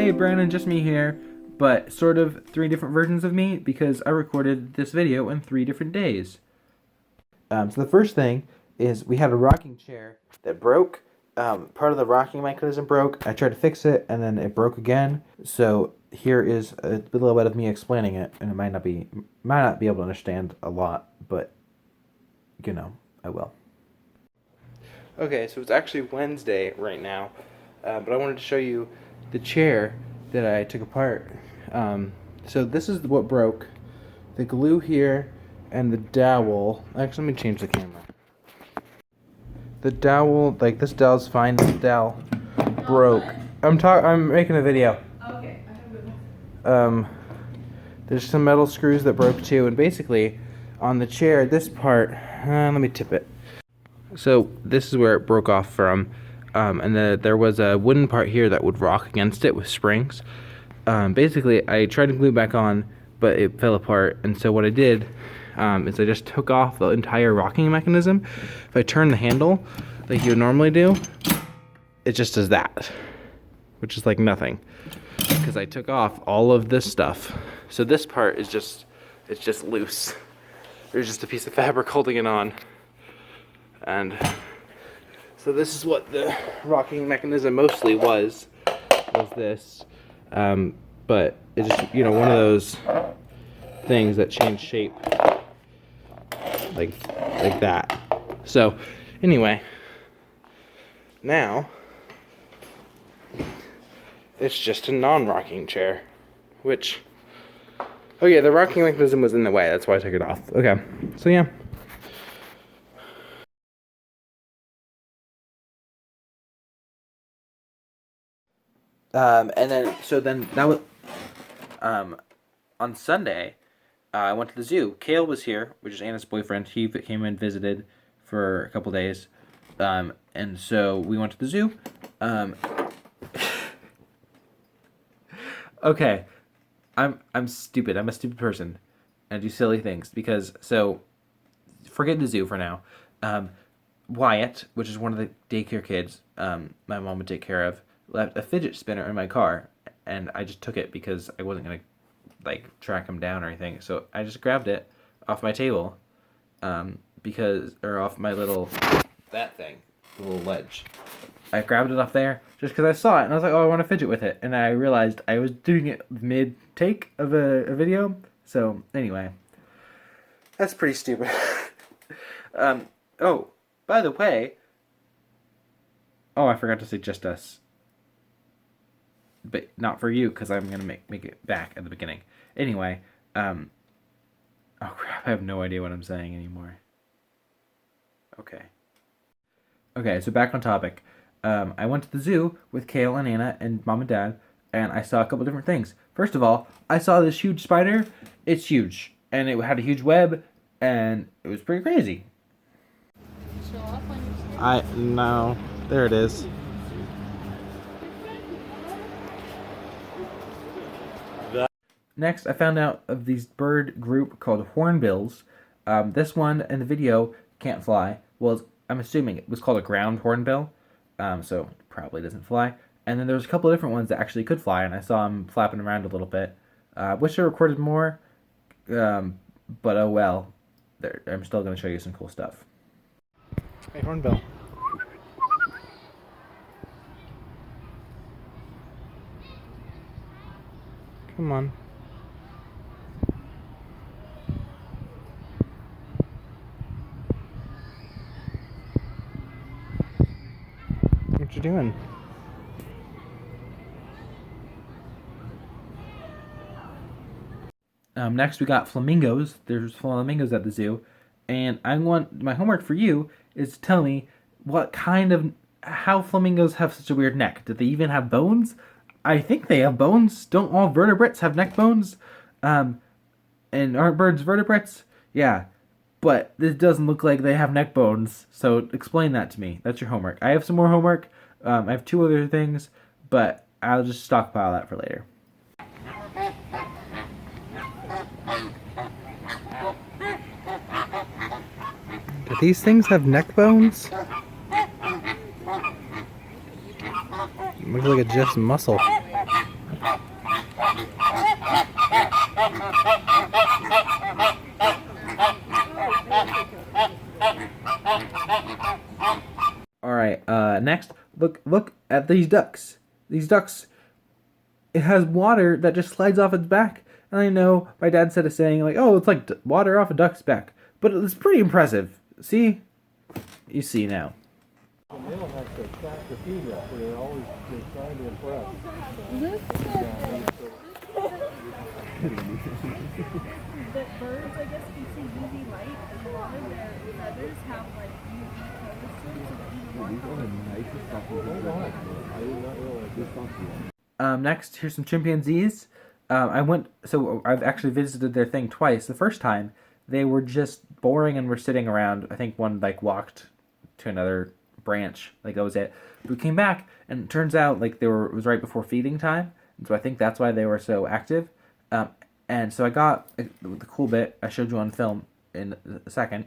hey Brandon, just me here, but sort of 3 different versions of me because I recorded this video in 3 different days. So the first thing is we had a rocking chair that broke. Part of the rocking mechanism broke. I tried to fix it, and then it broke again. So here is a little bit of me explaining it, and it might not be able to understand a lot, but you know, I will. Okay, so it's actually Wednesday right now, but I wanted to show you the chair that I took apart. So this is what broke. The glue here and the dowel. Actually, let me change the camera. The dowel, like this dowel's fine. This dowel broke. I'm making a video. Okay. There's some metal screws that broke too, and basically, on the chair, this part. Let me tip it. So this is where it broke off from, and there was a wooden part here that would rock against it with springs. Basically, I tried to glue it back on, but it fell apart, and so what I did is I just took off the entire rocking mechanism. If I turn the handle like you would normally do, it just does that, which is like nothing, because I took off all of this stuff. So this part is just loose. There's just a piece of fabric holding it on. And so this is what the rocking mechanism mostly was this. But it's just, you know, one of those things that change shape like that. So anyway, now it's just a non-rocking chair, which, oh yeah, the rocking mechanism was in the way, that's why I took it off. Okay, so yeah. And then that was, on Sunday, I went to the zoo. Kale was here, which is Anna's boyfriend. He came and visited for a couple days. And so we went to the zoo. Okay. I'm stupid. I'm a stupid person. I do silly things because, so, forget the zoo for now. Wyatt, which is one of the daycare kids, my mom would take care of, left a fidget spinner in my car, and I just took it because I wasn't gonna like track him down or anything. So I just grabbed it off my table, or off my little that thing, the little ledge. I grabbed it off there just because I saw it and I was like, oh, I want to fidget with it, and I realized I was doing it mid take of a video. So anyway, that's pretty stupid. Oh, by the way, oh, I forgot to say just us. But not for you, because I'm going to make it back at the beginning. Anyway, oh crap, I have no idea what I'm saying anymore. Okay, so back on topic. I went to the zoo with Kale and Anna and Mom and Dad, and I saw a couple different things. First of all, I saw this huge spider. It's huge, and it had a huge web, and it was pretty crazy. No, there it is. Next, I found out of these bird group called hornbills. This one in the video can't fly. Well, I'm assuming it was called a ground hornbill, so it probably doesn't fly. And then there's a couple of different ones that actually could fly, and I saw them flapping around a little bit. Wish I recorded more, but oh well. I'm still going to show you some cool stuff. Hey, hornbill. Come on. What you doing? Next we got flamingos. There's flamingos at the zoo, and my homework for you is to tell me how flamingos have such a weird neck. Do they even have bones? I think they have bones. Don't all vertebrates have neck bones? And aren't birds vertebrates? Yeah. But this doesn't look like they have neck bones, so explain that to me. That's your homework. I have some more homework. I have 2 other things, but I'll just stockpile that for later. Do these things have neck bones? Looks like it's just muscle. All right. Next, look at these ducks. These ducks. It has water that just slides off its back. And I know my dad said a saying like, "Oh, it's like water off a duck's back," but it's pretty impressive. See, you see now. The male has to attract the female, so they're trying to impress. The birds, I guess, can see UV light, and a lot of their feathers have like UV colors to them, so they're even more colorful. Next, here's some chimpanzees. I've actually visited their thing twice. The first time, they were just boring and were sitting around. I think one like walked to another branch, like that was it. But we came back, and it turns out like it was right before feeding time, and so I think that's why they were so active. And so I got the cool bit I showed you on film in a second.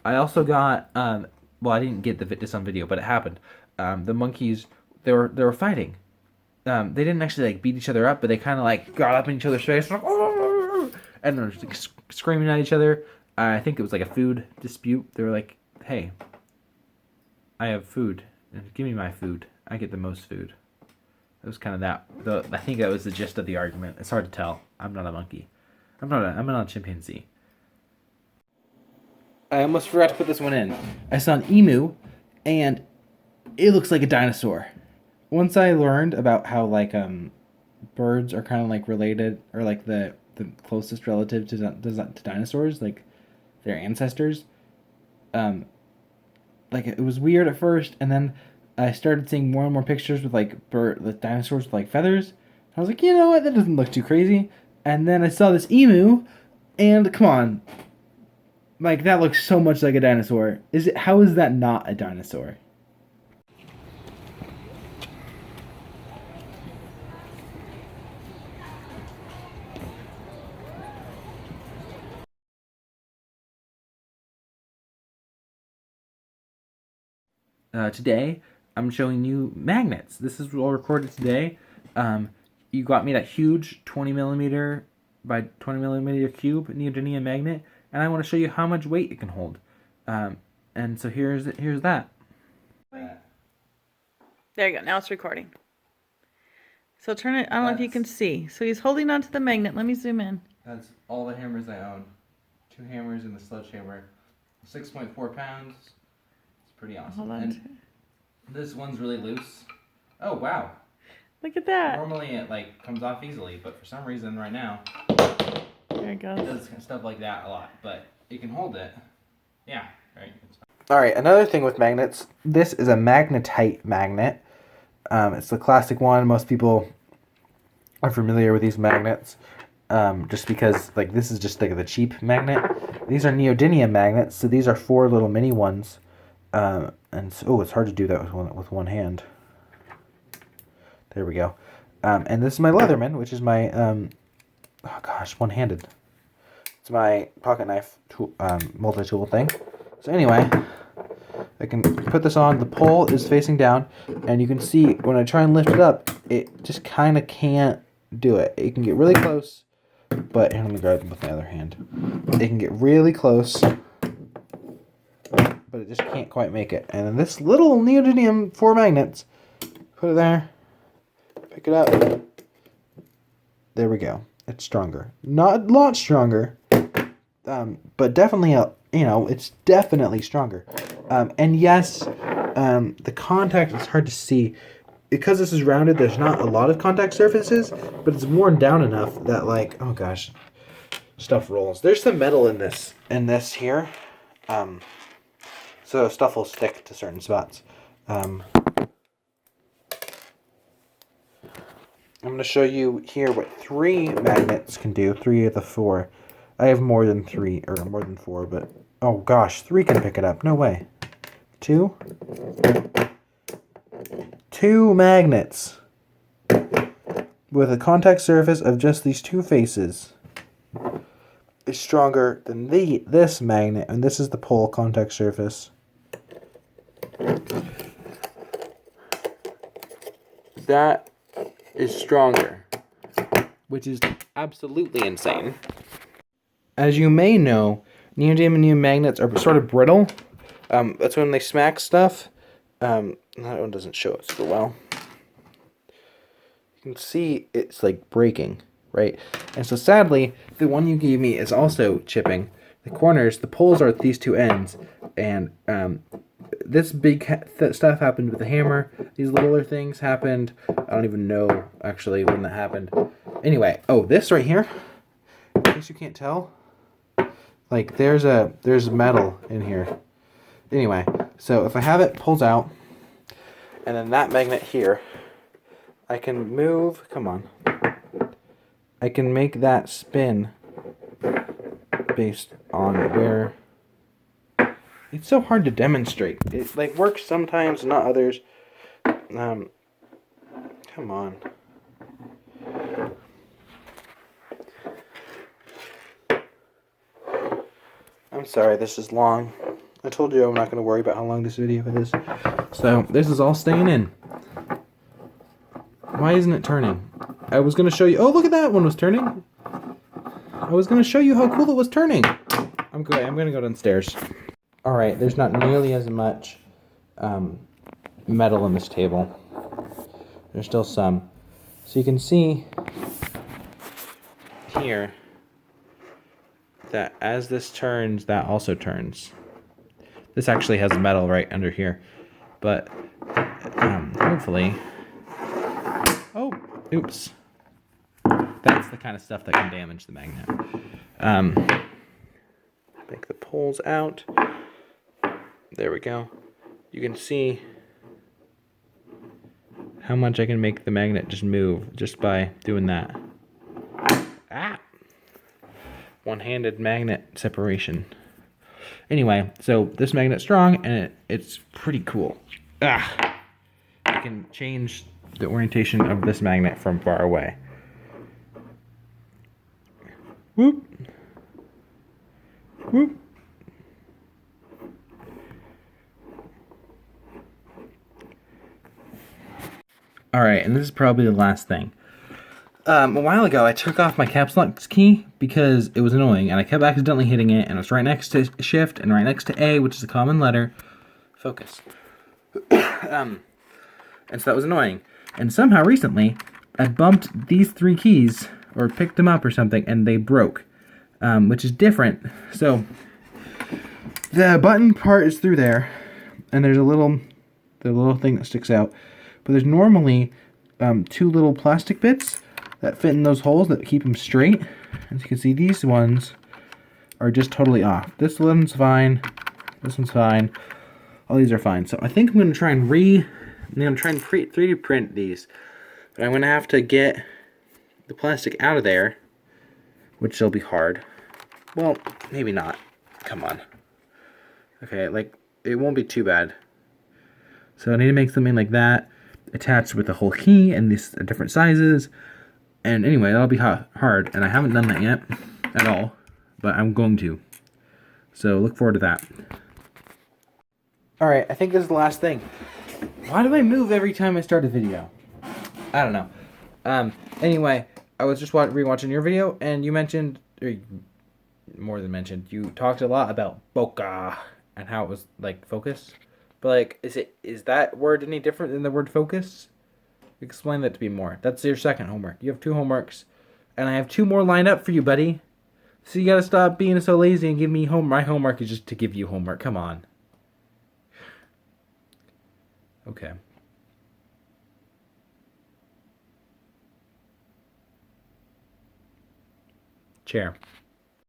I also got well, I didn't get this on video, but it happened. The monkeys, they were fighting. They didn't actually like beat each other up, but they kind of like got up in each other's face, like, and they're just like, screaming at each other. I think it was like a food dispute. They were like, "Hey, I have food. Give me my food. I get the most food." It was kind of that. I think that was the gist of the argument. It's hard to tell. I'm not a monkey. I'm not a chimpanzee. I almost forgot to put this one in. I saw an emu, and it looks like a dinosaur. Once I learned about how like birds are kind of like related, or like the closest relative to dinosaurs, like their ancestors. Like it was weird at first, and then I started seeing more and more pictures with like dinosaurs with like feathers. I was like, you know what, that doesn't look too crazy. And then I saw this emu, and come on, like that looks so much like a dinosaur. How is that not a dinosaur? Today, I'm showing you magnets. This is all recorded today. You got me that huge 20 millimeter by 20 millimeter cube neodymium magnet, and I want to show you how much weight it can hold. And so here's that. There you go. Now it's recording. So turn it. I don't know if you can see. So he's holding onto the magnet. Let me zoom in. That's all the hammers I own. 2 hammers and the sledgehammer. 6.4 pounds. It's pretty awesome. Hold on. And this one's really loose. Oh, wow. Look at that. Normally it like comes off easily, but for some reason right now There it goes. it does stuff like that a lot, but it can hold it. Yeah, right. Alright, another thing with magnets, this is a magnetite magnet. It's the classic one. Most people are familiar with these magnets, just because like this is just like the cheap magnet. These are neodymium magnets, so these are 4 little mini ones. And so, it's hard to do that with one hand. There we go. And this is my Leatherman, which is my, oh gosh, one-handed. It's my pocket knife tool, multi-tool thing. So anyway, I can put this on. The pole is facing down, and you can see when I try and lift it up, it just kind of can't do it. It can get really close, but here, let me grab it with my other hand. It can get really close, but it just can't quite make it. And then this little neodymium 4 magnets, put it there, pick it up. There we go. It's stronger. Not a lot stronger, but definitely it's definitely stronger. And yes, the contact is hard to see. Because this is rounded, there's not a lot of contact surfaces, but it's worn down enough that like, oh gosh, stuff rolls. There's some metal in this here. So stuff will stick to certain spots. I'm going to show you here what 3 magnets can do. 3 of the 4. I have more than 3, or more than 4, but oh gosh, 3 can pick it up. No way. two magnets with a contact surface of just these two faces is stronger than this magnet, and this is the pole contact surface. That is stronger, which is absolutely insane. As you may know, neodymium magnets are sort of brittle. That's when they smack stuff. That one doesn't show it super well. You can see it's like breaking, right? And so sadly, the one you gave me is also chipping. The corners, the poles are at these two ends, and this big stuff happened with the hammer. These littler things happened. I don't even know actually when that happened. Anyway, oh, this right here, in case you can't tell, like there's metal in here. Anyway, so if I have it pulled out, and then that magnet here, I can move, come on, I can make that spin based on where. It's so hard to demonstrate. It like works sometimes, not others. Come on. I'm sorry, this is long. I told you I'm not going to worry about how long this video is. So, this is all staying in. Why isn't it turning? I was going to show you... Oh, look at that one was turning. I was going to show you how cool it was turning. I'm going to go downstairs. Alright, there's not nearly as much metal in this table. There's still some. So you can see here that as this turns, that also turns. This actually has metal right under here. But hopefully... Oh, oops. That's the kind of stuff that can damage the magnet. Take the poles out. There we go. You can see how much I can make the magnet just move just by doing that. Ah! One-handed magnet separation. Anyway, so this magnet's strong and it's pretty cool. Ah! I can change the orientation of this magnet from far away. Whoop! Whoop! Alright, and this is probably the last thing. A while ago, I took off my caps lock key because it was annoying, and I kept accidentally hitting it, and it was right next to Shift and right next to A, which is a common letter. Focus. And so that was annoying. And somehow recently, I bumped these three keys, or picked them up or something, and they broke, which is different. So, the button part is through there, and there's the little thing that sticks out. But there's normally two little plastic bits that fit in those holes that keep them straight. As you can see, these ones are just totally off. This one's fine. This one's fine. All these are fine. So I think I'm going to try and 3D print these. But I'm going to have to get the plastic out of there, which will be hard. Well, maybe not. Come on. Okay, like, it won't be too bad. So I need to make something like that, attached with a whole key and these different sizes. And anyway, that'll be hard, and I haven't done that yet at all, but I'm going to. So look forward to that. Alright, I think this is the last thing. Why do I move every time I start a video? I don't know. Anyway, I was just rewatching your video, and you mentioned, or more than mentioned, you talked a lot about bokeh and how it was like focus. But like, is that word any different than the word focus? Explain that to me more. That's your second homework. You have 2 homeworks, and I have 2 more lined up for you, buddy. So you gotta stop being so lazy and give me my homework is just to give you homework. Come on. Okay. Chair.